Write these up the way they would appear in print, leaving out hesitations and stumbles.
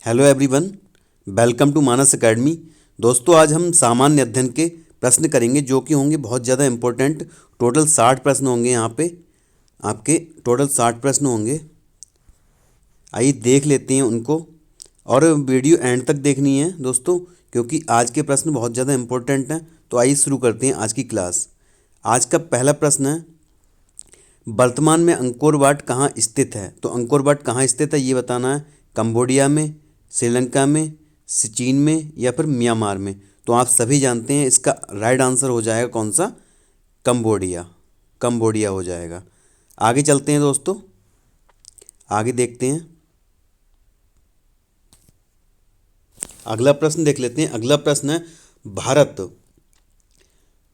Hello everyone, welcome to Manas academy. दोस्तों, आज हम सामान्य अध्ययन के प्रश्न करेंगे जो कि होंगे बहुत ज़्यादा इम्पोर्टेंट। टोटल 60 प्रश्न होंगे यहाँ पे आपके। टोटल 60 प्रश्न होंगे। आइए देख लेते हैं उनको। और वीडियो एंड तक देखनी है दोस्तों, क्योंकि आज के प्रश्न बहुत ज़्यादा इम्पोर्टेंट हैं। तो आइए शुरू करते हैं आज की क्लास। आज का पहला प्रश्न है, वर्तमान में अंकोर वाट कहाँ स्थित है? तो अंकोर वाट कहाँ स्थित है ये बताना है। कंबोडिया में, श्रीलंका में, चीन में या फिर म्यांमार में? तो आप सभी जानते हैं इसका राइट आंसर हो जाएगा कौन सा? कंबोडिया। कंबोडिया हो जाएगा। आगे चलते हैं दोस्तों, आगे देखते हैं। अगला प्रश्न देख लेते हैं। अगला प्रश्न है, भारत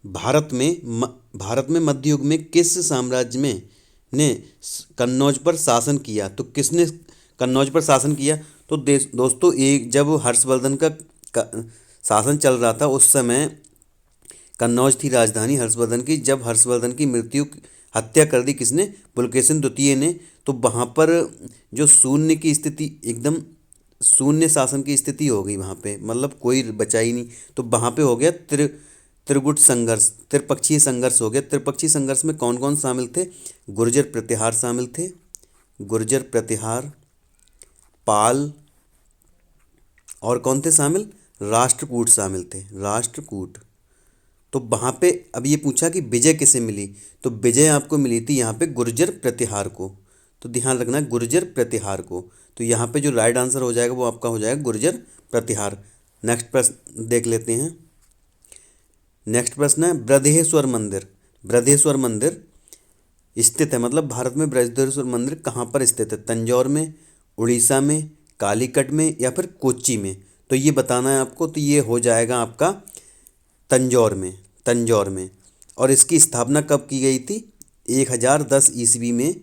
भारत में भारत में मध्य युग में किस साम्राज्य में ने कन्नौज पर शासन किया? तो किसने कन्नौज पर शासन किया? तो दोस्तों, एक जब हर्षवर्धन का शासन चल रहा था उस समय कन्नौज थी राजधानी हर्षवर्धन की। जब हर्षवर्धन की हत्या कर दी किसने? पुलकेशिन द्वितीय ने। तो वहाँ पर जो शून्य की स्थिति, एकदम शून्य शासन की स्थिति हो गई वहाँ पे, मतलब कोई बचा ही नहीं। तो वहाँ पे हो गया त्रिगुट संघर्ष, त्रिपक्षीय संघर्ष हो गया। त्रिपक्षीय संघर्ष में कौन कौन शामिल थे? गुर्जर प्रतिहार शामिल थे, गुर्जर प्रतिहार, पाल, और कौन थे शामिल? राष्ट्रकूट शामिल थे, राष्ट्रकूट। तो वहाँ पे अब ये पूछा कि विजय किसे मिली? तो विजय आपको मिली थी यहाँ पे गुर्जर प्रतिहार को। तो ध्यान रखना, गुर्जर प्रतिहार को। तो यहाँ पे जो राइट आंसर हो जाएगा वो आपका हो जाएगा गुर्जर प्रतिहार। नेक्स्ट प्रश्न देख लेते हैं। नेक्स्ट प्रश्न है, बृहदेश्वर मंदिर। बृहदेश्वर मंदिर स्थित है, मतलब भारत में बृहदेश्वर मंदिर कहाँ पर स्थित है? तंजौर में, उड़ीसा में, कालीकट में या फिर कोच्चि में? तो ये बताना है आपको। तो ये हो जाएगा आपका तंजौर में, तंजौर में। और इसकी स्थापना कब की गई थी? 1010 ईस्वी में।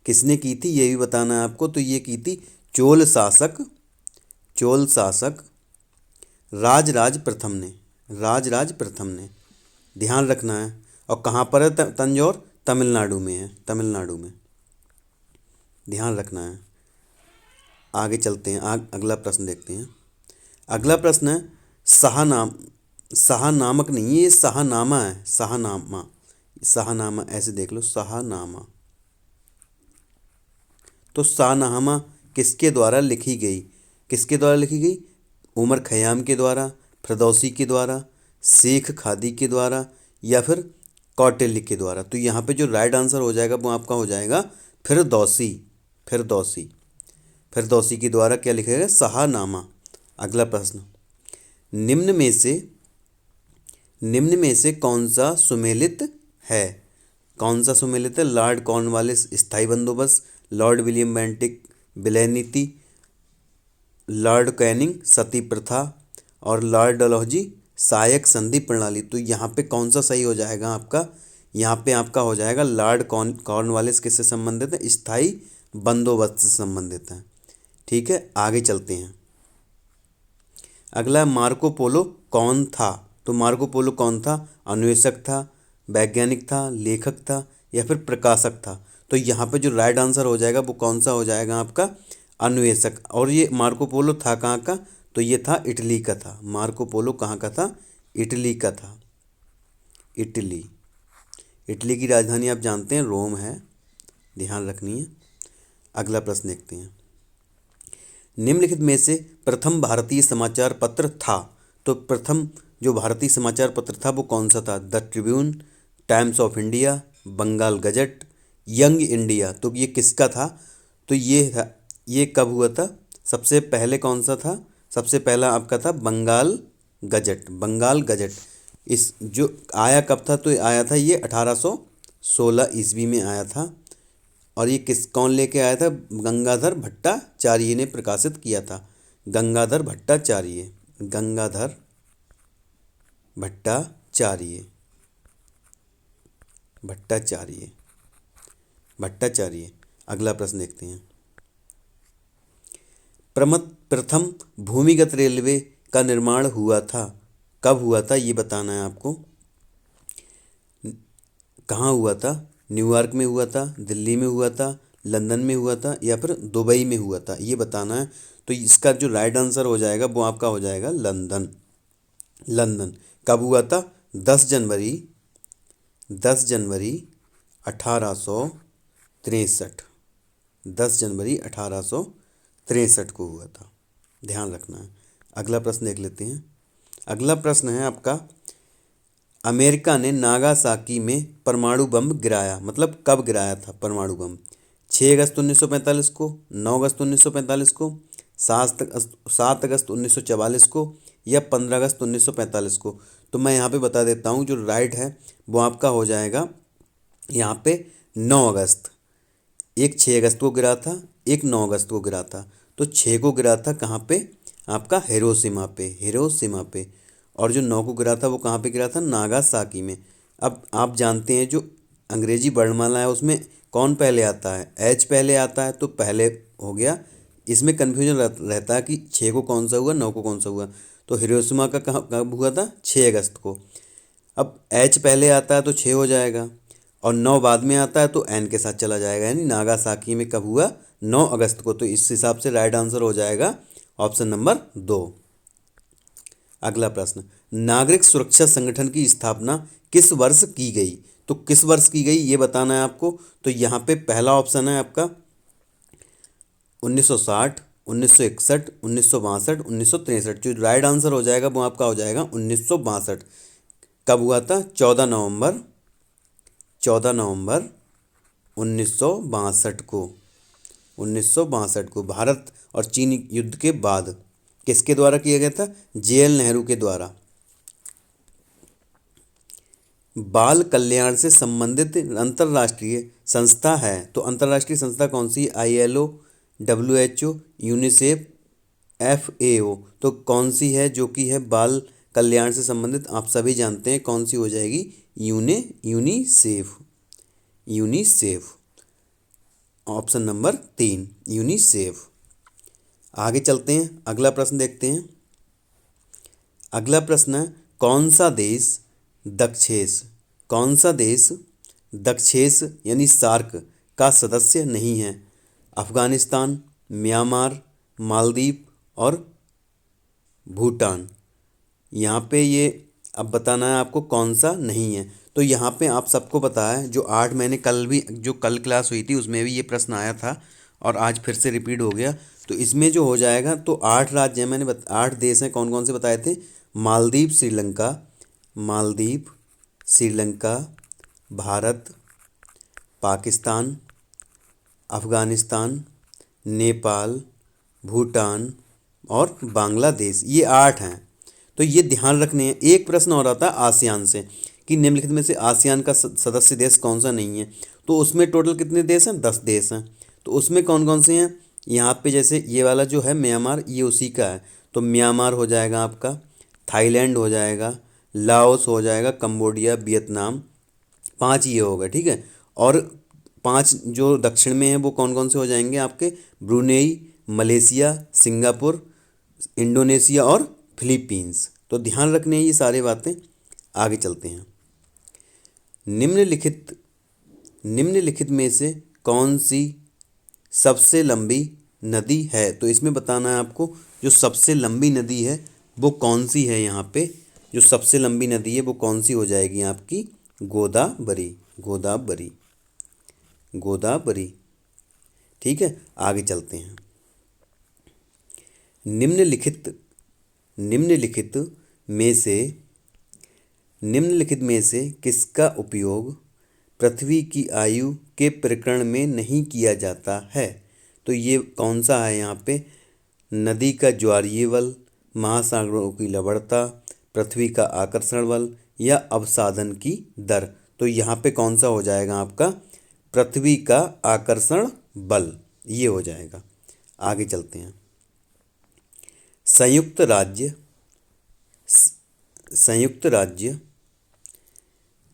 किसने की थी ये भी बताना है आपको। तो ये की थी चोल शासक, चोल शासक राजराज प्रथम ने, राजराज प्रथम ने। ध्यान रखना है। और कहाँ पर है तंजौर? तमिलनाडु में है, तमिलनाडु में। ध्यान रखना है। आगे चलते हैं, अगला प्रश्न देखते हैं। अगला प्रश्न है, शाहनाम शाहनामक नहीं, ये शाहनामा है, शाहनामा। शाहनामा ऐसे देख लो, शाहनामा। तो शाहनामा किसके द्वारा लिखी गई? किसके द्वारा लिखी गई? उमर खयाम के द्वारा, फिरदौसी के द्वारा, शेख खादी के द्वारा या फिर कौटिल्य के द्वारा? तो यहाँ पे जो राइट आंसर हो जाएगा वो आपका हो जाएगा फिरदौसी, फिरदौसी। फिरदौसी के द्वारा क्या लिखा गया? शाहनामा। अगला प्रश्न, निम्न में से निम्न में से कौन सा सुमेलित है? कौन सा सुमेलित है? लॉर्ड कॉर्नवालिस स्थायी बंदोबस्त, लॉर्ड विलियम बेंटिक विलय नीति, लॉर्ड कैनिंग सती प्रथा और लॉर्ड डलहौजी सहायक संधि प्रणाली? तो यहाँ पे कौन सा सही हो जाएगा आपका? यहाँ पे आपका हो जाएगा लॉर्ड कॉर्नवालिस। किससे संबंधित है? स्थायी बंदोबस्त से संबंधित है। ठीक है, आगे चलते हैं। अगला, मार्को पोलो कौन था? तो मार्को पोलो कौन था? अन्वेषक था, वैज्ञानिक था, लेखक था या फिर प्रकाशक था? तो यहाँ पे जो राइट आंसर हो जाएगा वो कौन सा हो जाएगा आपका? अन्वेषक। और ये मार्को पोलो था कहाँ का? तो ये था इटली का था। मार्को पोलो कहाँ का था? इटली का था, इटली। इटली की राजधानी आप जानते हैं रोम है, ध्यान रखनी है। अगला प्रश्न देखते हैं। निम्नलिखित में से प्रथम भारतीय समाचार पत्र था? तो प्रथम जो भारतीय समाचार पत्र था वो कौन सा था? The Tribune, Times of India, Bengal Gazette, Young India? तो ये किसका था? तो ये कब हुआ था? सबसे पहले कौन सा था? सबसे पहला आपका था बंगाल गजट, बंगाल गजट। इस जो आया कब था? तो आया था ये 1816 ईस्वी में आया था। और ये कौन लेके आया था? गंगाधर भट्टाचार्य ने प्रकाशित किया था। गंगाधर भट्टाचार्य, गंगाधर भट्टाचार्य, भट्टाचार्य, भट्टाचार्य। अगला प्रश्न देखते हैं। प्रथम भूमिगत रेलवे का निर्माण हुआ था, कब हुआ था ये बताना है आपको। कहाँ हुआ था? न्यूयॉर्क में हुआ था, दिल्ली में हुआ था, लंदन में हुआ था या फिर दुबई में हुआ था, ये बताना है। तो इसका जो राइट आंसर हो जाएगा वो आपका हो जाएगा लंदन। लंदन कब हुआ था? 10 जनवरी 1863। 10 जनवरी 1863 को हुआ था, ध्यान रखना है। अगला प्रश्न देख लेते हैं। अगला प्रश्न है आपका, अमेरिका ने नागासाकी में परमाणु बम गिराया, मतलब कब गिराया था परमाणु बम? 6 अगस्त 1945 को, 9 अगस्त 1945 को, 7 अगस्त 1944 को, या 15 अगस्त 1945 को? तो मैं यहाँ पे बता देता हूँ, जो राइट है वो आपका हो जाएगा यहाँ पे 9 अगस्त। एक 6 अगस्त को गिरा था, एक 9 अगस्त को गिरा था। तो 6 को गिरा था कहाँ पे? आपका हिरोशिमा पे, हिरोशिमा पे। और जो 9 को गिरा था वो कहाँ पे गिरा था? नागासाकी में। अब आप जानते हैं जो अंग्रेजी वर्णमाला है उसमें कौन पहले आता है? एच पहले आता है, तो पहले हो गया। इसमें कन्फ्यूजन रहता है कि 6 को कौन सा हुआ, 9 को कौन सा हुआ। तो हिरोशिमा का कब हुआ था? 6 अगस्त को। अब एच पहले आता है तो 6 हो जाएगा, और 9 बाद में आता है तो एन के साथ चला जाएगा, यानी नागासाकी में कब हुआ? 9 अगस्त को। तो इस हिसाब से राइट आंसर हो जाएगा ऑप्शन नंबर 2। अगला प्रश्न, नागरिक सुरक्षा संगठन की स्थापना किस वर्ष की गई? तो किस वर्ष की गई ये बताना है आपको। तो यहाँ पे पहला ऑप्शन है आपका 1960, 1961, 1962, 1963। जो राइट आंसर हो जाएगा वो आपका हो जाएगा 1962। कब हुआ था? 14 नवंबर 1962 को। 1962 को भारत और चीन युद्ध के बाद किसके द्वारा किया गया था? JL नेहरू के द्वारा। बाल कल्याण से संबंधित अंतर्राष्ट्रीय संस्था है, तो अंतर्राष्ट्रीय संस्था कौन सी? ILO, WHO, UNICEF, FAO। तो कौन सी है जो कि है बाल कल्याण से संबंधित? आप सभी जानते हैं कौन सी हो जाएगी? UNICEF. UNICEF option number 3, UNICEF. आगे चलते हैं, अगला प्रश्न देखते हैं। अगला प्रश्न है, कौन सा देश दक्षेस यानी सार्क का सदस्य नहीं है? अफगानिस्तान, म्यांमार, मालदीव और भूटान। यहाँ पे ये अब बताना है आपको कौन सा नहीं है। तो यहाँ पे आप सबको पता है, जो 8 मैंने कल क्लास हुई थी उसमें भी ये प्रश्न आया था और आज फिर से रिपीट हो गया। तो इसमें जो हो जाएगा, तो 8 राज्य हैं, मैंने 8 देश हैं, कौन कौन से बताए थे? मालदीव, श्रीलंका, भारत, पाकिस्तान, अफगानिस्तान, नेपाल, भूटान और बांग्लादेश। ये 8 हैं। तो ये ध्यान रखने हैं। एक प्रश्न और आता है आसियान से, कि निम्नलिखित में से आसियान का सदस्य देश कौन सा नहीं है? तो उसमें टोटल कितने देश हैं? 10 देश हैं। तो उसमें कौन कौन से हैं? यहाँ पे जैसे ये वाला जो है म्यांमार, ये उसी का है। तो म्यांमार हो जाएगा आपका, थाईलैंड हो जाएगा, लाओस हो जाएगा, कंबोडिया, वियतनाम। 5 ये होगा, ठीक है। और 5 जो दक्षिण में है वो कौन कौन से हो जाएंगे आपके? ब्रुनेई, मलेशिया, सिंगापुर, इंडोनेशिया और फिलीपींस। तो ध्यान रखने हैं ये सारी बातें। आगे चलते हैं। निम्नलिखित में से कौन सी सबसे लंबी नदी है? तो इसमें बताना है आपको जो सबसे लंबी नदी है वो कौन सी है। यहाँ पे जो सबसे लंबी नदी है वो कौन सी हो जाएगी आपकी? गोदावरी। ठीक है, आगे चलते हैं। निम्नलिखित में से किसका उपयोग पृथ्वी की आयु के प्रकरण में नहीं किया जाता है? तो ये कौन सा है यहाँ पे? नदी का ज्वारीय बल, महासागरों की लवणता, पृथ्वी का आकर्षण बल या अवसादन की दर। तो यहाँ पे कौन सा हो जाएगा आपका? पृथ्वी का आकर्षण बल, ये हो जाएगा। आगे चलते हैं। संयुक्त राज्य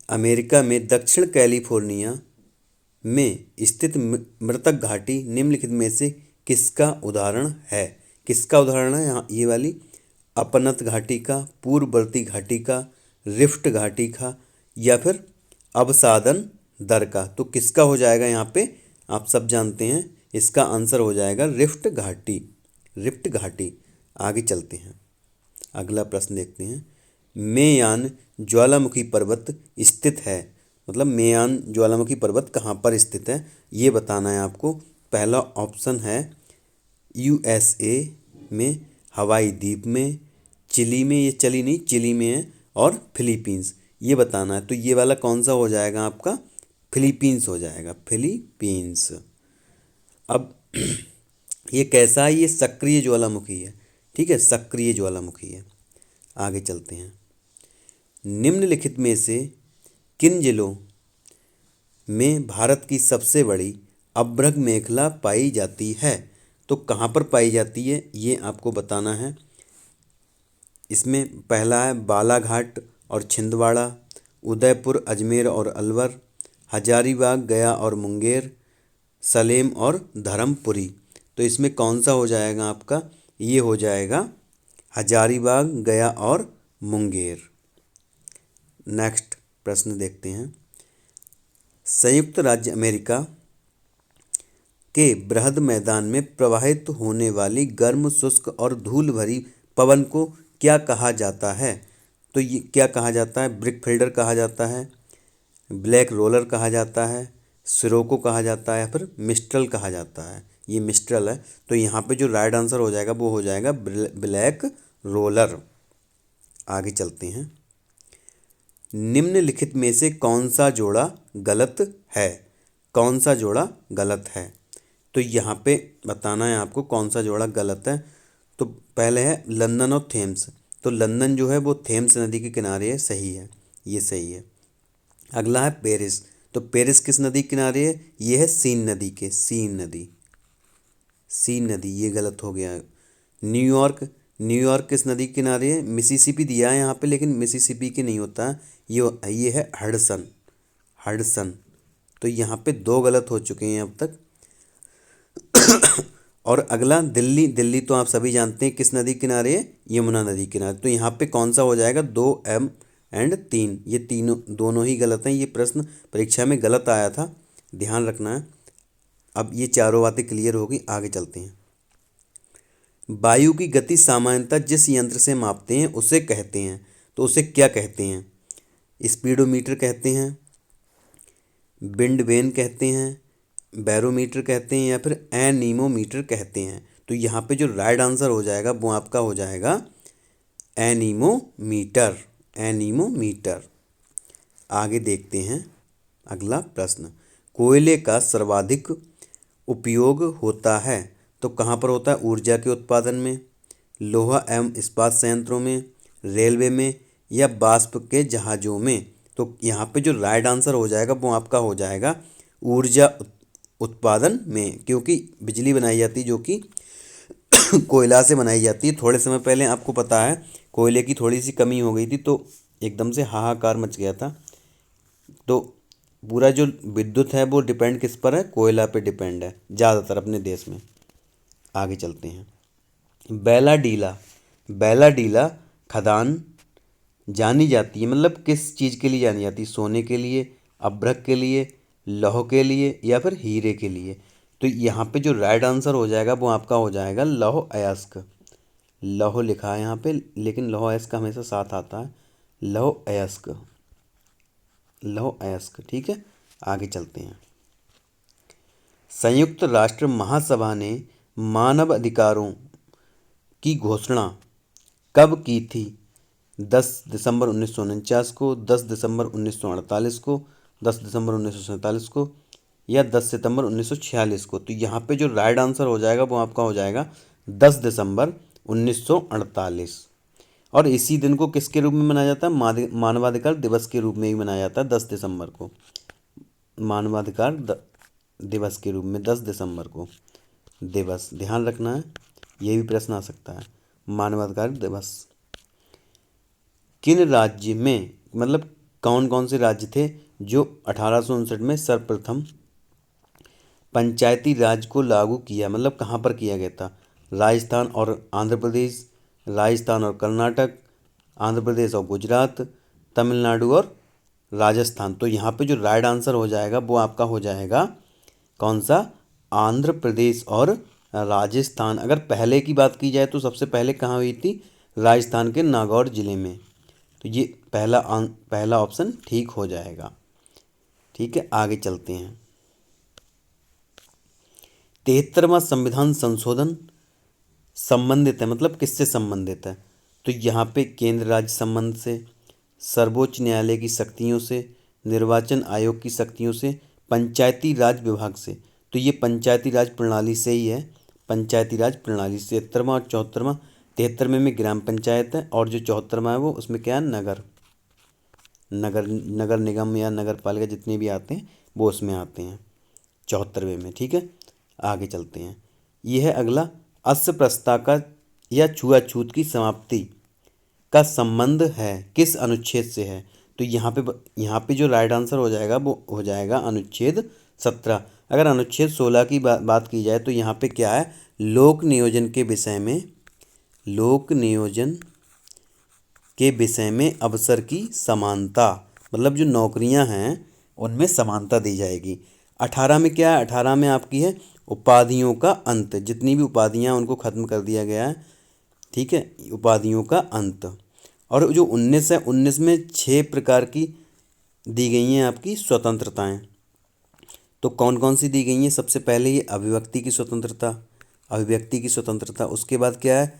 अमेरिका में दक्षिण कैलिफोर्निया में स्थित मृतक घाटी निम्नलिखित में से किसका उदाहरण है? किसका उदाहरण है यहाँ? ये वाली अपनत घाटी का, पूर्ववर्ती घाटी का, रिफ्ट घाटी का, या फिर अवसादन दर का। तो किसका हो जाएगा यहाँ पे? आप सब जानते हैं, इसका आंसर हो जाएगा रिफ्ट घाटी। रिफ्ट घाटी। आगे चलते हैं, अगला प्रश्न देखते हैं। मेयान ज्वालामुखी पर्वत स्थित है, मतलब मेयान ज्वालामुखी पर्वत कहाँ पर स्थित है ये बताना है आपको। पहला ऑप्शन है यूएसए में, हवाई द्वीप में, चिली में, ये चली नहीं चिली में है, और फिलीपींस, ये बताना है। तो ये वाला कौन सा हो जाएगा आपका, फिलीपींस हो जाएगा, फिलीपींस। अब ये कैसा है, ये सक्रिय ज्वालामुखी है, ठीक है, सक्रिय ज्वालामुखी है। आगे चलते हैं। निम्नलिखित में से किन जिलों में भारत की सबसे बड़ी अभ्रक मेखला पाई जाती है? तो कहाँ पर पाई जाती है ये आपको बताना है। इसमें पहला है बालाघाट और छिंदवाड़ा, उदयपुर, अजमेर और अलवर, हजारीबाग, गया और मुंगेर, सलेम और धर्मपुरी। तो इसमें कौन सा हो जाएगा आपका, ये हो जाएगा हजारीबाग, गया और मुंगेर। नेक्स्ट प्रश्न देखते हैं। संयुक्त राज्य अमेरिका के बृहद मैदान में प्रवाहित होने वाली गर्म, शुष्क और धूल भरी पवन को क्या कहा जाता है? तो ये क्या कहा जाता है, ब्रिक फिल्डर कहा जाता है, ब्लैक रोलर कहा जाता है, सिरोको कहा जाता है, या फिर मिस्ट्रल कहा जाता है। ये मिस्ट्रल है, तो यहाँ पे जो राइट आंसर हो जाएगा वो हो जाएगा ब्लैक रोलर। आगे चलते हैं। निम्नलिखित में से कौन सा जोड़ा गलत है? कौन सा जोड़ा गलत है? तो यहाँ पे बताना है आपको कौन सा जोड़ा गलत है। तो पहले है लंदन और थेम्स। तो लंदन जो है वो थेम्स नदी के किनारे है, सही है, ये सही है। अगला है पेरिस। तो पेरिस किस नदी के किनारे है, ये है सीन नदी के, सीन नदी, सीन नदी, ये गलत हो गया है। न्यूयॉर्क, न्यूयॉर्क किस नदी के किनारे है, मिसिसिपी दिया है यहाँ पे, लेकिन मिसिसिपी के नहीं होता है, ये है हडसन, हडसन। तो यहाँ पे दो गलत हो चुके हैं अब तक। और अगला दिल्ली, दिल्ली तो आप सभी जानते हैं किस नदी किनारे है, यमुना नदी किनारे। तो यहाँ पे कौन सा हो जाएगा, 2 एंड 3, ये तीनों दोनों ही गलत हैं। ये प्रश्न परीक्षा में गलत आया था, ध्यान रखना है। अब ये चारों बातें क्लियर होगी, आगे चलते हैं। वायु की गति सामान्यतः जिस यंत्र से मापते हैं उसे कहते हैं, तो उसे क्या कहते हैं? स्पीडोमीटर कहते हैं, विंड वेन कहते हैं, बैरोमीटर कहते हैं, या फिर एनीमोमीटर कहते हैं। तो यहाँ पे जो राइट आंसर हो जाएगा वो आपका हो जाएगा एनीमोमीटर, एनीमोमीटर। आगे देखते हैं अगला प्रश्न। कोयले का सर्वाधिक उपयोग होता है, तो कहाँ पर होता है? ऊर्जा के उत्पादन में, लोहा एवं इस्पात संयंत्रों में, रेलवे में, या वाष्प के जहाज़ों में। तो यहाँ पे जो राइट आंसर हो जाएगा वो आपका हो जाएगा ऊर्जा उत्पादन में, क्योंकि बिजली बनाई जाती है जो कि कोयला से बनाई जाती है। थोड़े समय पहले आपको पता है कोयले की थोड़ी सी कमी हो गई थी, तो एकदम से हाहाकार मच गया था। तो पूरा जो विद्युत है वो डिपेंड किस पर है, कोयला पे डिपेंड है ज़्यादातर अपने देश में। आगे चलते हैं। बैलाडीला, बैलाडीला खदान जानी जाती है, मतलब किस चीज़ के लिए जानी जाती है? सोने के लिए, अभ्रक के लिए, लौह के लिए, या फिर हीरे के लिए। तो यहाँ पे जो राइट आंसर हो जाएगा वो आपका हो जाएगा लौह अयस्क। लौह लिखा है यहाँ पे, लेकिन लौह अयस्क हमेशा साथ आता है, लौह अयस्क, लौह अयस्क, ठीक है। आगे चलते हैं। संयुक्त राष्ट्र महासभा ने मानव अधिकारों की घोषणा कब की थी? 10 दिसंबर 1949 को, 10 दिसंबर 1948 को, 10 दिसंबर 1947 को, या 10 सितंबर 1946 को। तो यहाँ पे जो राइट आंसर हो जाएगा वो आपका हो जाएगा 10 दिसंबर 1948। और इसी दिन को किसके रूप में मनाया जाता है? मानवाधिकार दिवस के रूप में ही मनाया जाता है 10 दिसंबर को, मानवाधिकार दिवस के रूप में 10 दिसंबर को दिवस, ध्यान रखना है, ये भी प्रश्न आ सकता है, मानवाधिकार दिवस। किन राज्य में, मतलब कौन कौन से राज्य थे जो 1859 में सर्वप्रथम पंचायती राज को लागू किया, मतलब कहाँ पर किया गया था? राजस्थान और आंध्र प्रदेश, राजस्थान और कर्नाटक, आंध्र प्रदेश और गुजरात, तमिलनाडु और राजस्थान। तो यहाँ पे जो राइट आंसर हो जाएगा वो आपका हो जाएगा कौन सा? आंध्र प्रदेश और राजस्थान। अगर पहले की बात की जाए तो सबसे पहले कहाँ हुई थी? राजस्थान के नागौर जिले में। तो ये पहला ऑप्शन ठीक हो जाएगा। ठीक है, आगे चलते हैं। 73वां संविधान संशोधन संबंधित है, मतलब किससे संबंधित है? तो यहाँ पे केंद्र राज्य संबंध से, सर्वोच्च न्यायालय की शक्तियों से, निर्वाचन आयोग की शक्तियों से, पंचायती राज विभाग से। तो ये पंचायती राज प्रणाली से ही है, पंचायती राज प्रणाली से। 73वां और 74वां, 73वें में ग्राम पंचायत है और जो 74वां है वो उसमें क्या है? नगर नगर नगर निगम या नगर पालिका जितने भी आते हैं वो उसमें आते हैं 74वें में। ठीक है, आगे चलते हैं। यह है अगला, अस्पृश्यता का या छुआछूत की समाप्ति का संबंध है किस अनुच्छेद से है? तो यहाँ पे जो राइट आंसर हो जाएगा वो हो जाएगा अनुच्छेद 17। अगर अनुच्छेद 16 की बात की जाए तो यहाँ पे क्या है? लोक नियोजन के विषय में अवसर की समानता, मतलब जो नौकरियां हैं उनमें समानता दी जाएगी। 18 में क्या है? 18 में आपकी है उपाधियों का अंत, जितनी भी उपाधियां उनको खत्म कर दिया गया है। ठीक है, उपाधियों का अंत। और जो 19 है, 19 में 6 प्रकार की दी गई हैं आपकी स्वतंत्रताएं। तो कौन कौन सी दी गई हैं? सबसे पहले ये अभिव्यक्ति की स्वतंत्रता, अभिव्यक्ति की स्वतंत्रता। उसके बाद क्या है?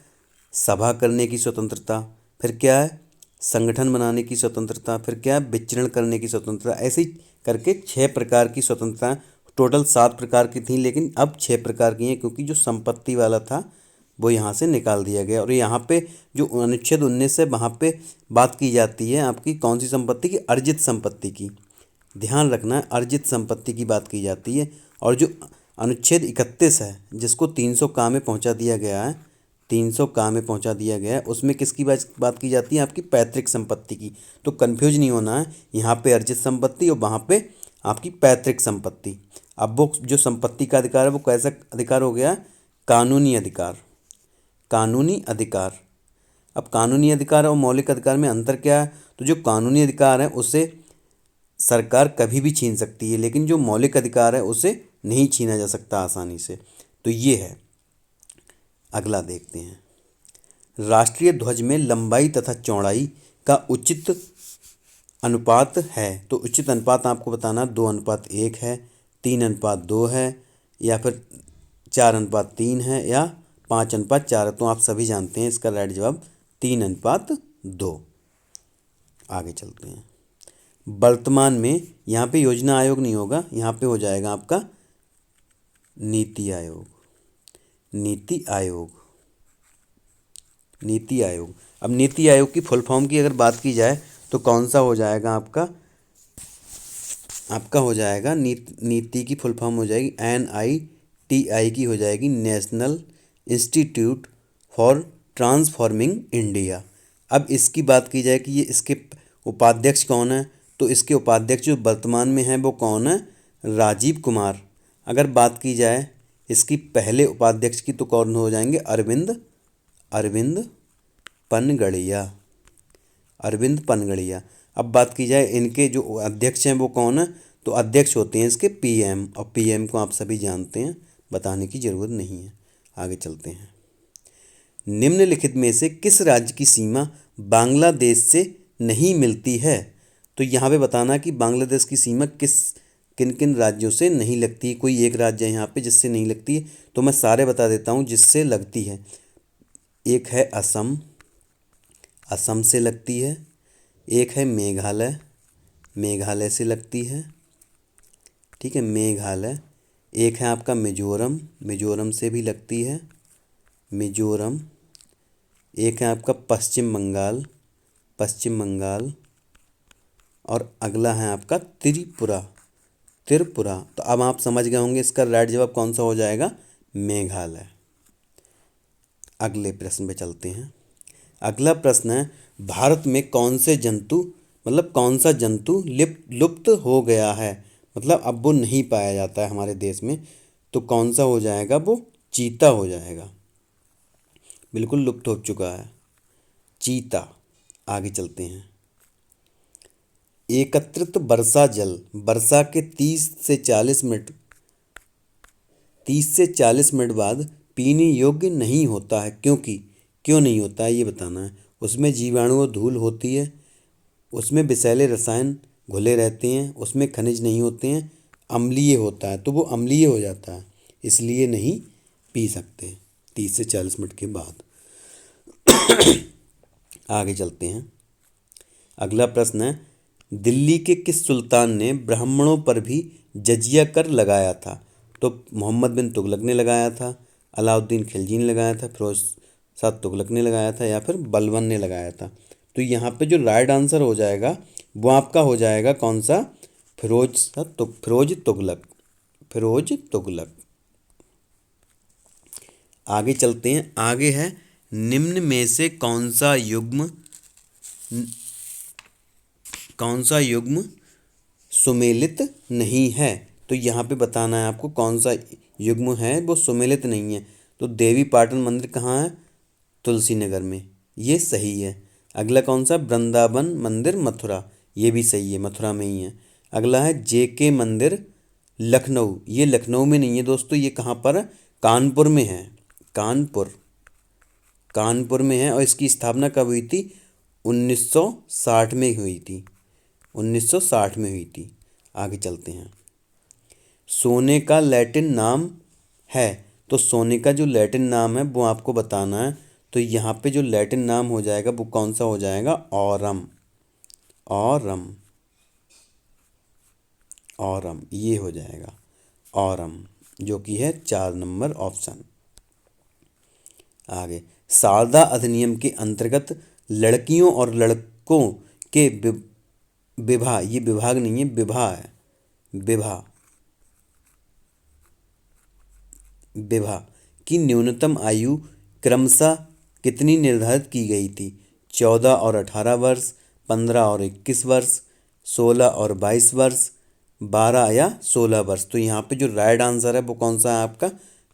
सभा करने की स्वतंत्रता। फिर क्या है? संगठन बनाने की स्वतंत्रता। फिर क्या है? विचरण करने की स्वतंत्रता। ऐसे ही करके 6 प्रकार की स्वतंत्रता, टोटल 7 प्रकार की थी लेकिन अब 6 प्रकार की हैं, क्योंकि जो संपत्ति वाला था वो यहाँ से निकाल दिया गया। और यहाँ पे जो अनुच्छेद 19 है वहाँ पे बात की जाती है आपकी कौन सी संपत्ति की? अर्जित संपत्ति की। ध्यान रखना है, अर्जित संपत्ति की बात की जाती है। और जो अनुच्छेद 31 है जिसको 300 का में पहुंचा दिया गया है, 300 का में पहुंचा दिया गया है, उसमें किसकी बात की जाती है? आपकी पैतृक संपत्ति की। तो कन्फ्यूज नहीं होना है, यहाँ पे अर्जित संपत्ति और वहाँ पे आपकी पैतृक संपत्ति। अब वो जो संपत्ति का अधिकार है वो कैसा अधिकार हो गया? कानूनी अधिकार, कानूनी अधिकार। अब कानूनी अधिकार और मौलिक अधिकार में अंतर क्या है? तो जो कानूनी अधिकार है उसे सरकार कभी भी छीन सकती है, लेकिन जो मौलिक अधिकार है उसे नहीं छीना जा सकता आसानी से। तो ये है। अगला देखते हैं। राष्ट्रीय ध्वज में लंबाई तथा चौड़ाई का उचित अनुपात है। तो उचित अनुपात आपको बताना 2:1 है, 3:2 है, या फिर 4:3 है, या 5:4 है। तो आप सभी जानते हैं इसका राइट जवाब 3:2। आगे चलते हैं। वर्तमान में यहाँ पे योजना आयोग नहीं होगा, यहाँ पे हो जाएगा आपका नीति आयोग। नीति आयोग, नीति आयोग। अब नीति आयोग की फुल फॉर्म की अगर बात की जाए तो कौन सा हो जाएगा आपका? आपका हो जाएगा नीति की फुल फॉर्म हो जाएगी NITI की हो जाएगी, national institute for transforming India. अब इसकी बात की जाए कि ये इसके उपाध्यक्ष कौन है, तो इसके उपाध्यक्ष जो वर्तमान में हैं वो कौन है? राजीव कुमार। अगर बात की जाए इसकी पहले उपाध्यक्ष की तो कौन हो जाएंगे? अरविंद पनगड़िया, अरविंद पनगड़िया। अब बात की जाए इनके जो अध्यक्ष हैं वो कौन है, तो अध्यक्ष होते हैं इसके PM, और PM को आप सभी जानते हैं, बताने की ज़रूरत नहीं है। आगे चलते हैं। निम्नलिखित में से किस राज्य की सीमा बांग्लादेश से नहीं मिलती है? तो यहाँ पे बताना कि बांग्लादेश की सीमा किन किन राज्यों से नहीं लगती है। कोई एक राज्य है यहाँ पे जिससे नहीं लगती है, तो मैं सारे बता देता हूँ जिससे लगती है। एक है असम, असम से लगती है। एक है मेघालय, मेघालय से लगती है। ठीक है, मेघालय। एक है आपका मिजोरम, मिजोरम से भी लगती है, मिजोरम। एक है आपका पश्चिम बंगाल, पश्चिम बंगाल। और अगला है आपका त्रिपुरा, त्रिपुरा। तो अब आप समझ गए होंगे इसका राइट जवाब कौन सा हो जाएगा? मेघालय। अगले प्रश्न पे चलते हैं। अगला प्रश्न है, भारत में कौन से जंतु, मतलब कौन सा जंतु लुप्त हो गया है, मतलब अब वो नहीं पाया जाता है हमारे देश में। तो कौन सा हो जाएगा? वो चीता हो जाएगा, बिल्कुल लुप्त हो चुका है चीता। आगे चलते हैं। एकत्रित वर्षा जल वर्षा के 30 से 40 मिनट 30 से 40 मिनट बाद पीने योग्य नहीं होता है, क्योंकि क्यों नहीं होता है ये बताना है। उसमें जीवाणु और धूल होती है, उसमें विषैले रसायन घुले रहते हैं, उसमें खनिज नहीं होते हैं, अम्लीय होता है, तो वो अम्लीय हो जाता है, इसलिए नहीं पी सकते 30 से 40 मिनट के बाद। आगे चलते हैं। अगला प्रश्न है, दिल्ली के किस सुल्तान ने ब्राह्मणों पर भी जजिया कर लगाया था? तो मोहम्मद बिन तुगलक ने लगाया था, अलाउद्दीन खिलजी ने लगाया था, फिरोज शाह तुगलक ने लगाया था, या फिर बलबन ने लगाया था। तो यहाँ पे जो राइट आंसर हो जाएगा वो आपका हो जाएगा कौन सा? फिरोज तुगलक। फिरोज तुगलक। आगे चलते हैं। आगे है, निम्न में से कौन सा युग्म सुमेलित नहीं है? तो यहाँ पे बताना है आपको कौन सा युग्म है वो सुमेलित नहीं है। तो देवी पाटन मंदिर कहाँ है? तुलसी नगर में, ये सही है। अगला कौन सा? वृंदावन मंदिर मथुरा, ये भी सही है, मथुरा में ही है। अगला है जेके मंदिर लखनऊ, ये लखनऊ में नहीं है दोस्तों, ये कहाँ पर है? कानपुर में है। कानपुर, कानपुर में है, और इसकी स्थापना कब हुई थी? 1960 में हुई थी। 1960 में हुई थी। आगे चलते हैं। सोने का लैटिन नाम है, तो सोने का जो लैटिन नाम है वो आपको बताना है। तो यहाँ पे जो लैटिन नाम हो जाएगा वो कौन सा हो जाएगा? ऑरम। ऑरम, ऑरम ये हो जाएगा, ऑरम, जो कि है 4 नंबर ऑप्शन। आगे, सारदा अधिनियम के अंतर्गत लड़कियों और लड़कों के विवाह, ये विभाग नहीं है, विवाह है, विवाह, विवाह की न्यूनतम आयु क्रमशः कितनी निर्धारित की गई थी? 14 और 18 वर्ष, 15 और 21 वर्ष, 16 और 22 वर्ष, 12 या 16 वर्ष। तो यहाँ पे जो राइट आंसर है वो कौन सा है आपका?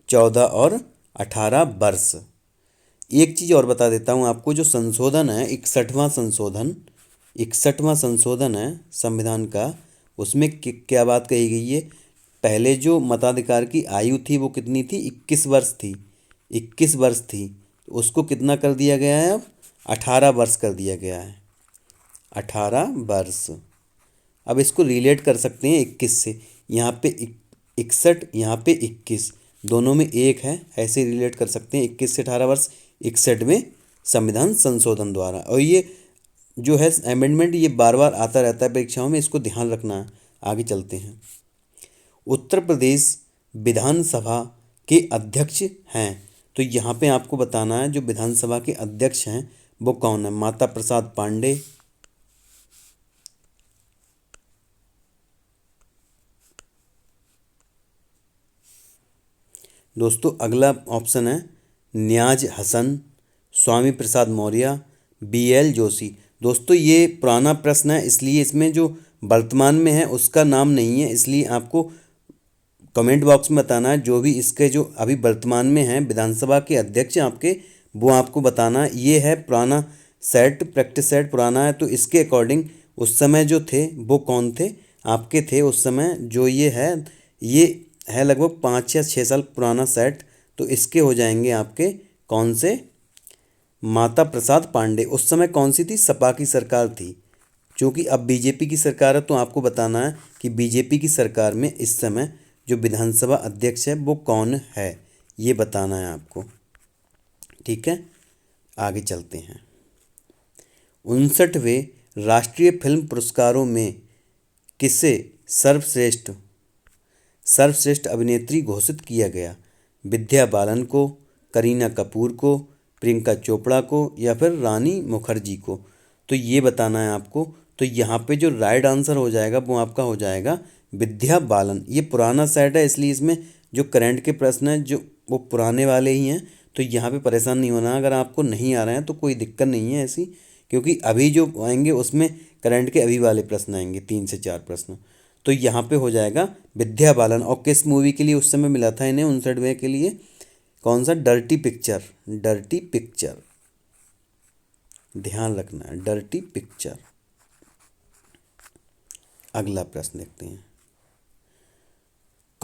14 और 18 वर्ष। एक चीज़ और बता देता हूँ आपको, जो संशोधन है 61वां संशोधन, 61वां संशोधन है संविधान का, उसमें क्या बात कही गई है? पहले जो मताधिकार की आयु थी वो कितनी थी? 21 वर्ष थी, 21 वर्ष थी, उसको कितना कर दिया गया है अब? 18 वर्ष कर दिया गया है, 18 वर्ष। अब इसको रिलेट कर सकते हैं 21 से, यहाँ पे 61, यहाँ पे 21, दोनों में एक है, ऐसे रिलेट कर सकते हैं 21 से 18 वर्ष 61 में संविधान संशोधन द्वारा। और ये जो है अमेंडमेंट, ये बार बार आता रहता है परीक्षाओं में, इसको ध्यान रखना है। आगे चलते हैं। उत्तर प्रदेश विधानसभा के अध्यक्ष हैं, तो यहाँ पे आपको बताना है जो विधानसभा के अध्यक्ष हैं वो कौन है? माता प्रसाद पांडे, दोस्तों अगला ऑप्शन है नियाज हसन, स्वामी प्रसाद मौर्य, BL जोशी। दोस्तों ये पुराना प्रश्न है, इसलिए इसमें जो वर्तमान में है उसका नाम नहीं है, इसलिए आपको कमेंट बॉक्स में बताना है जो भी इसके जो अभी वर्तमान में हैं विधानसभा के अध्यक्ष आपके, वो आपको बताना है। ये है पुराना सेट, प्रैक्टिस सेट पुराना है, तो इसके अकॉर्डिंग उस समय जो थे वो कौन थे आपके? थे उस समय जो ये है लगभग 5 या 6 साल पुराना सेट, तो इसके हो जाएंगे आपके कौन से? माता प्रसाद पांडे। उस समय कौन सी थी? सपा की सरकार थी। क्योंकि अब बीजेपी की सरकार है, तो आपको बताना है कि बीजेपी की सरकार में इस समय जो विधानसभा अध्यक्ष है वो कौन है, ये बताना है आपको। ठीक है, आगे चलते हैं। 59वें राष्ट्रीय फिल्म पुरस्कारों में किसे सर्वश्रेष्ठ सर्वश्रेष्ठ अभिनेत्री घोषित किया गया? विद्या बालन को, करीना कपूर को, प्रियंका चोपड़ा को, या फिर रानी मुखर्जी को? तो ये बताना है आपको। तो यहाँ पे जो राइट आंसर हो जाएगा वो आपका हो जाएगा विद्या बालन। ये पुराना सेट है, इसलिए इसमें जो करंट के प्रश्न हैं जो वो पुराने वाले ही हैं, तो यहाँ पे परेशान नहीं होना। अगर आपको नहीं आ रहे हैं तो कोई दिक्कत नहीं है ऐसी, क्योंकि अभी जो आएंगे उसमें करंट के अभी वाले प्रश्न आएंगे, 3 से 4 प्रश्न। तो यहाँ पे हो जाएगा विद्या बालन। और किस मूवी के लिए उस समय मिला था इन्हें 59वें के लिए? कौन सा? डर्टी पिक्चर, डर्टी पिक्चर, ध्यान रखना है, डर्टी पिक्चर। अगला प्रश्न देखते हैं।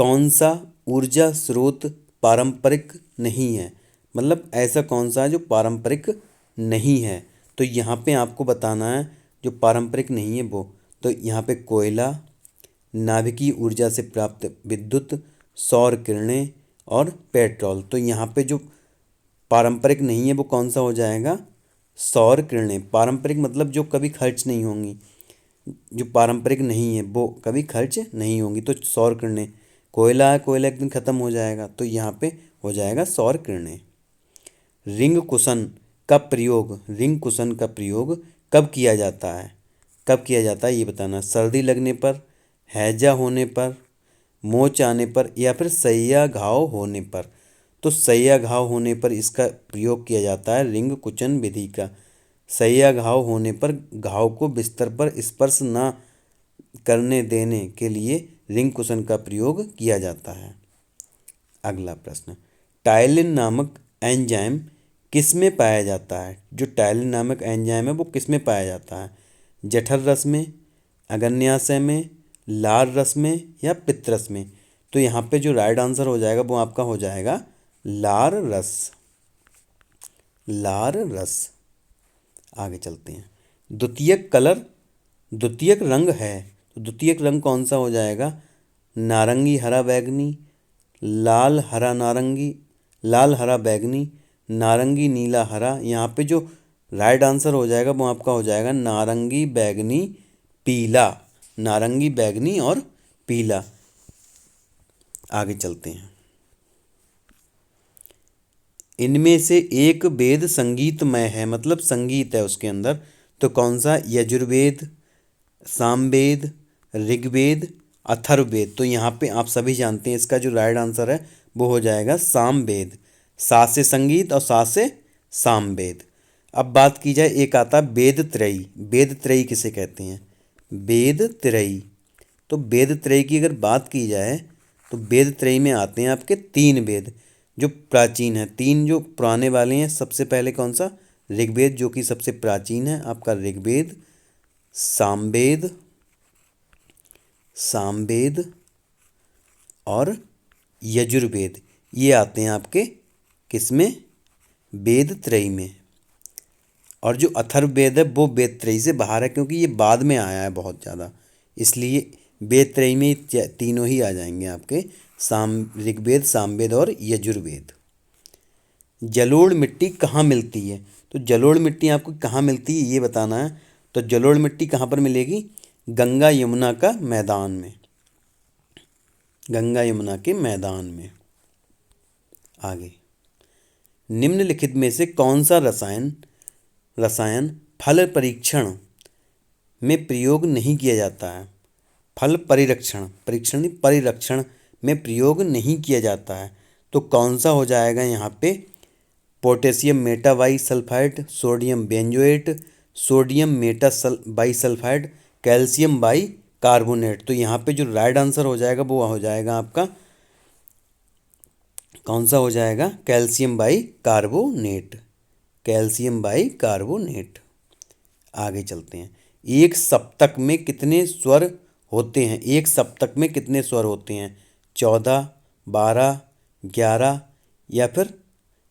कौन सा ऊर्जा स्रोत पारंपरिक नहीं है, मतलब ऐसा कौन सा है जो पारंपरिक नहीं है। तो यहाँ पे आपको बताना है जो पारंपरिक नहीं है वो। तो यहाँ पे कोयला, नाभिकीय ऊर्जा से प्राप्त विद्युत, सौर किरणें और पेट्रोल। तो यहाँ पे जो पारंपरिक नहीं है वो कौन सा हो जाएगा, सौर किरणें। पारंपरिक मतलब जो कभी खर्च नहीं होंगी, जो पारंपरिक नहीं है वो कभी खर्च नहीं होंगी। तो सौर किरणें, कोयला है, कोयला एक दिन ख़त्म हो जाएगा, तो यहाँ पे हो जाएगा सौर किरणें। रिंग कुशन का प्रयोग कब किया जाता है, कब किया जाता है ये बताना। सर्दी लगने पर, हैजा होने पर, मोच आने पर या फिर सैया घाव होने पर। तो सैया घाव होने पर इसका प्रयोग किया जाता है रिंग कुचन विधि का। सैया घाव होने पर घाव को बिस्तर पर स्पर्श न करने देने के लिए रिंग कुशन का प्रयोग किया जाता है। अगला प्रश्न, टायलिन नामक एंजाइम किस में पाया जाता है। जो टायलिन नामक एंजाइम है वो किस में पाया जाता है, जठर रस में, अग्न्याशय में, लार रस में या पित्तरस में। तो यहाँ पे जो राइट आंसर हो जाएगा वो आपका हो जाएगा लार रस, लार रस। आगे चलते हैं। द्वितीयक रंग है, तो द्वितीयक रंग कौन सा हो जाएगा, नारंगी हरा बैगनी, लाल हरा नारंगी, लाल हरा बैगनी, नारंगी नीला हरा। यहाँ पे जो राइट आंसर हो जाएगा वो आपका हो जाएगा नारंगी बैगनी पीला, नारंगी बैगनी और पीला। आगे चलते हैं। इनमें से एक वेद संगीतमय है, मतलब संगीत है उसके अंदर, तो कौन सा, यजुर्वेद, सामवेद, ऋग्वेद, अथर्ववेद। तो यहाँ पे आप सभी जानते हैं इसका जो राइट आंसर है वो हो जाएगा सामवेद। सा से संगीत और सा से सामवेद। अब बात की जाए, एक आता है वेद त्रयी। वेद त्रयी किसे कहते हैं, वेद त्रयी। तो वेद त्रयी की अगर बात की जाए तो वेद त्रयी में आते हैं आपके तीन वेद जो प्राचीन हैं, तीन जो पुराने वाले हैं। सबसे पहले कौन सा, ऋग्वेद, जो कि सबसे प्राचीन है आपका ऋग्वेद, सामवेद, सामवेद और यजुर्वेद। ये आते हैं आपके किसमें, वेद त्रयी में। और जो अथर्ववेद है वो वेद त्रयी से बाहर है, क्योंकि ये बाद में आया है बहुत ज़्यादा, इसलिए वेद त्रयी में तीनों ही आ जाएंगे आपके, ऋग्वेद, सामवेद और यजुर्वेद। जलोढ़ मिट्टी कहाँ मिलती है, तो जलोढ़ मिट्टी आपको कहाँ मिलती है ये बताना है। तो जलोढ़ मिट्टी कहाँ पर मिलेगी, गंगा यमुना का मैदान में, गंगा यमुना के मैदान में। आगे, निम्नलिखित में से कौन सा रसायन फल परीक्षण में प्रयोग नहीं किया जाता है। फल परिरक्षण में प्रयोग नहीं किया जाता है। तो कौन सा हो जाएगा यहाँ पे, potassium metabisulphite, sodium benzoate, sodium metabisulphite, calcium bicarbonate. तो यहाँ पे जो राइट आंसर हो जाएगा वो हो जाएगा आपका कौन सा हो जाएगा, calcium by carbonate, calcium by carbonate. आगे चलते हैं। एक सप्तक में कितने स्वर होते हैं, एक सप्तक में कितने स्वर होते हैं, 14, 12, 11 या फिर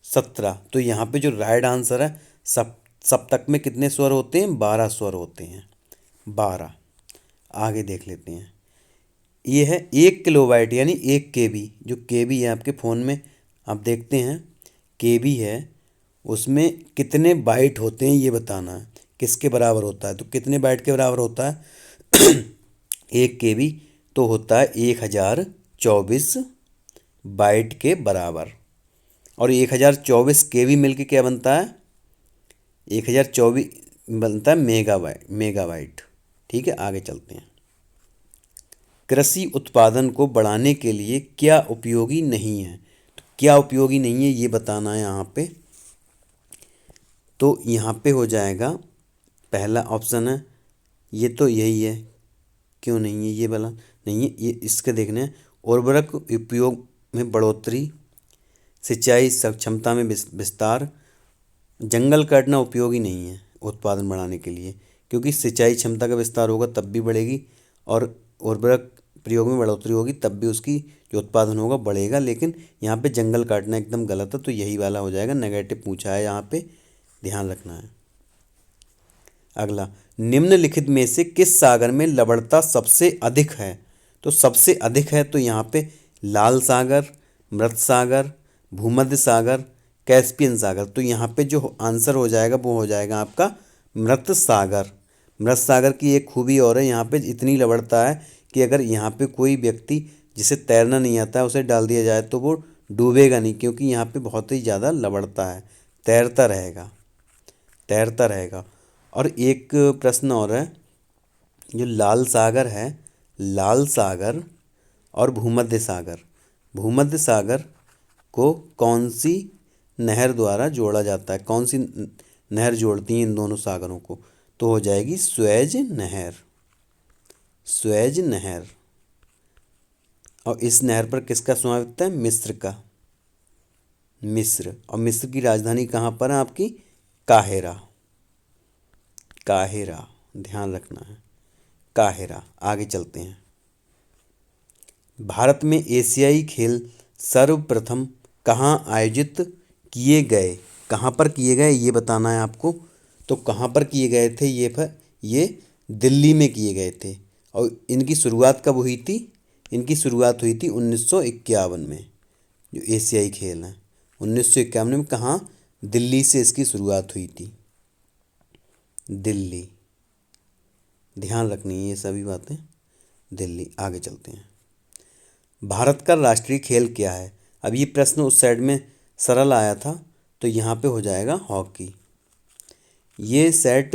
17। तो यहाँ पे जो राइट आंसर है, सप्तक में कितने स्वर होते हैं, 12 स्वर होते हैं, 12। आगे देख लेते हैं। ये है 1 किलोबाइट यानी 1 KB। जो KB है आपके फ़ोन में, आप देखते हैं KB है, उसमें कितने बाइट होते हैं ये बताना है, किसके बराबर होता है। तो कितने बाइट के बराबर होता है 1 KB तो होता है 1024 बाइट के बराबर। और 1024 KB मिलके क्या बनता है, 1024 बनता है मेगाबाइट। ठीक है, आगे चलते हैं। कृषि उत्पादन को बढ़ाने के लिए क्या उपयोगी नहीं है, तो क्या उपयोगी नहीं है ये बताना है यहाँ पे। तो यहाँ पे हो जाएगा पहला ऑप्शन है, ये तो यही है, क्यों नहीं है ये वाला, नहीं है ये, इसके देखने हैं। उर्वरक उपयोग में बढ़ोतरी, सिंचाई क्षमता में विस्तार। जंगल काटना उपयोगी नहीं है उत्पादन बढ़ाने के लिए, क्योंकि सिंचाई क्षमता का विस्तार होगा तब भी बढ़ेगी, और उर्वरक प्रयोग में बढ़ोतरी होगी तब भी उसकी जो उत्पादन होगा बढ़ेगा, लेकिन यहाँ पे जंगल काटना एकदम गलत है, तो यही वाला हो जाएगा, नेगेटिव पूछा है यहाँ पे, ध्यान रखना है। अगला, निम्नलिखित में से किस सागर में लवणता सबसे अधिक है? तो सबसे अधिक है तो यहाँ पे लाल सागर, मृत सागर, भूमध्य सागर, कैस्पियन सागर। तो यहाँ पे जो आंसर हो जाएगा वो हो जाएगा आपका मृत सागर। मृत सागर की एक खूबी और है, यहाँ पे इतनी लवणता है कि अगर यहाँ पे कोई व्यक्ति जिसे तैरना नहीं आता है उसे डाल दिया जाए तो वो डूबेगा नहीं, क्योंकि यहाँ पे बहुत ही ज़्यादा लवणता है, तैरता रहेगा, तैरता रहेगा। और एक प्रश्न और है, जो लाल सागर है, लाल सागर और भूमध्य सागर, भूमध्य सागर को कौन सी नहर द्वारा जोड़ा जाता है? कौन सी नहर जोड़ती है इन दोनों सागरों को? तो हो जाएगी स्वेज नहर, स्वेज नहर। और इस नहर पर किसका समावेश है? मिस्र का, मिस्र। और मिस्र की राजधानी कहाँ पर है आपकी? काहिरा, काहिरा, ध्यान रखना है, काहिरा। आगे चलते हैं। भारत में एशियाई खेल सर्वप्रथम कहाँ आयोजित किए गए? कहाँ पर किए गए ये बताना है आपको। तो कहाँ पर किए गए थे? ये दिल्ली में किए गए थे। और इनकी शुरुआत कब हुई थी? इनकी शुरुआत हुई थी 1951 में। जो एशियाई खेल हैं 1951 में कहाँ? दिल्ली से इसकी शुरुआत हुई थी, दिल्ली। ध्यान रखनी है ये सभी बातें, दिल्ली। आगे चलते हैं। भारत का राष्ट्रीय खेल क्या है? अब ये प्रश्न उस साइड में सरल आया था, तो यहाँ पे हो जाएगा हॉकी। ये सेट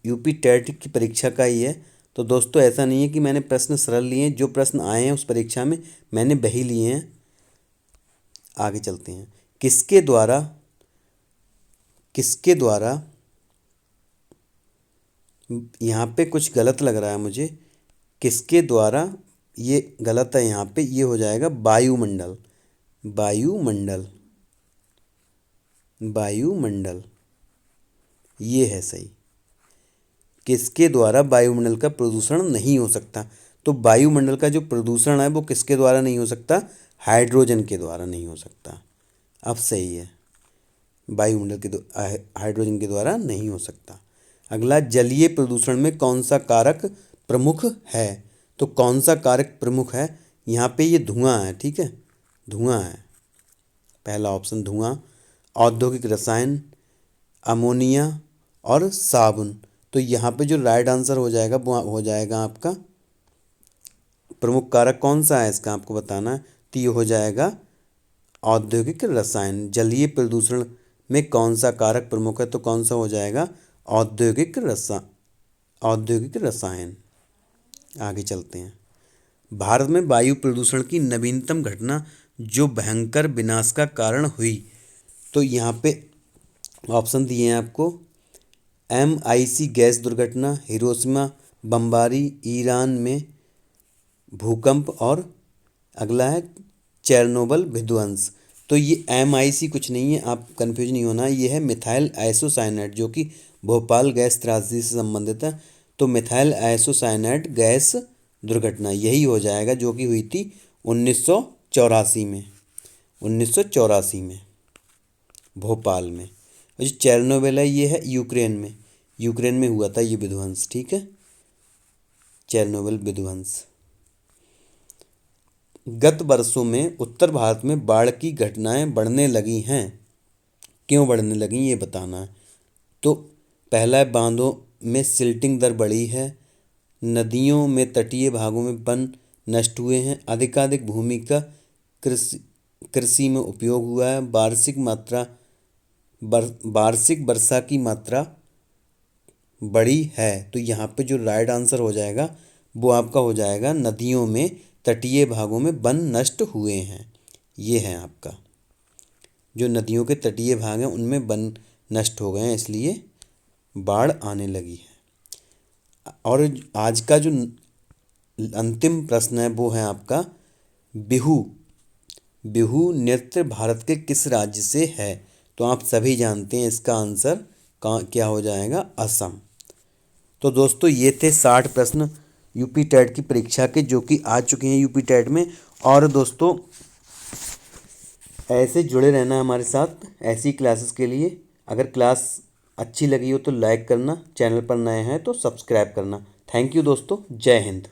यूपी टेट की परीक्षा का ही है। तो दोस्तों ऐसा नहीं है कि मैंने प्रश्न सरल लिए हैं, जो प्रश्न आए हैं उस परीक्षा में मैंने वही लिए हैं। आगे चलते हैं। किसके द्वारा, किसके द्वारा, यहाँ पे कुछ गलत लग रहा है मुझे, किसके द्वारा, ये गलत है यहाँ पे, ये हो जाएगा वायुमंडल, वायुमंडल, वायुमंडल, ये है सही। किसके द्वारा वायुमंडल का प्रदूषण नहीं हो सकता? तो वायुमंडल का जो प्रदूषण है वो किसके द्वारा नहीं हो सकता? हाइड्रोजन के द्वारा नहीं हो सकता। अब सही है, वायुमंडल के हाइड्रोजन के द्वारा नहीं हो सकता। अगला, जलीय प्रदूषण में कौन सा कारक प्रमुख है? तो कौन सा कारक प्रमुख है? यहाँ पे ये धुआं है, ठीक है, धुआं है, पहला ऑप्शन धुआं। औद्योगिक रसायन, अमोनिया और साबुन। तो यहाँ पे जो राइट आंसर हो जाएगा वो हो जाएगा आपका, प्रमुख कारक कौन सा है इसका आपको बताना है, तो ये हो जाएगा औद्योगिक रसायन। जलीय प्रदूषण में कौन सा कारक प्रमुख है? तो कौन सा हो जाएगा? औद्योगिक रसायन। आगे चलते हैं। भारत में वायु प्रदूषण की नवीनतम घटना जो भयंकर विनाश का कारण हुई, तो यहाँ पे ऑप्शन दिए हैं आपको, MIC गैस दुर्घटना, हिरोशिमा बमबारी, ईरान में भूकंप, और अगला है चेरनोबिल विध्वंस। तो ये MIC कुछ नहीं है, आप कंफ्यूज नहीं होना, ये है मिथाइल आइसोसाइनेट, जो कि भोपाल गैस त्रासदी से संबंधित है। तो मिथाइल आइसोसाइनेट गैस दुर्घटना यही हो जाएगा, जो कि हुई थी 1984 में, 1984 में भोपाल में। और जो चेरनोबिल है ये है यूक्रेन में, यूक्रेन में हुआ था ये विध्वंस, ठीक है, चेरनोबिल विध्वंस। गत वर्षों में उत्तर भारत में बाढ़ की घटनाएं बढ़ने लगी हैं, क्यों बढ़ने लगी ये बताना है। तो पहला है, बांधों में सिल्टिंग दर बढ़ी है, नदियों में तटीय भागों में वन नष्ट हुए हैं, अधिकाधिक भूमि का कृषि कृषि में उपयोग हुआ है, वार्षिक वर्षा की मात्रा बढ़ी है। तो यहाँ पे जो राइट आंसर हो जाएगा वो आपका हो जाएगा, नदियों में तटीय भागों में वन नष्ट हुए हैं। ये है आपका, जो नदियों के तटीय भाग हैं उनमें वन नष्ट हो गए हैं, इसलिए बाढ़ आने लगी है। और आज का जो अंतिम प्रश्न है वो है आपका, बिहू, बिहू नृत्य भारत के किस राज्य से है? तो आप सभी जानते हैं इसका आंसर क्या हो जाएगा, असम। तो दोस्तों ये थे 60 प्रश्न यूपी टेट की परीक्षा के, जो कि आ चुके हैं यूपी टेट में। और दोस्तों ऐसे जुड़े रहना हमारे साथ ऐसी क्लासेस के लिए। अगर क्लास अच्छी लगी हो तो लाइक करना, चैनल पर नए हैं तो सब्सक्राइब करना। थैंक यू दोस्तों, जय हिंद।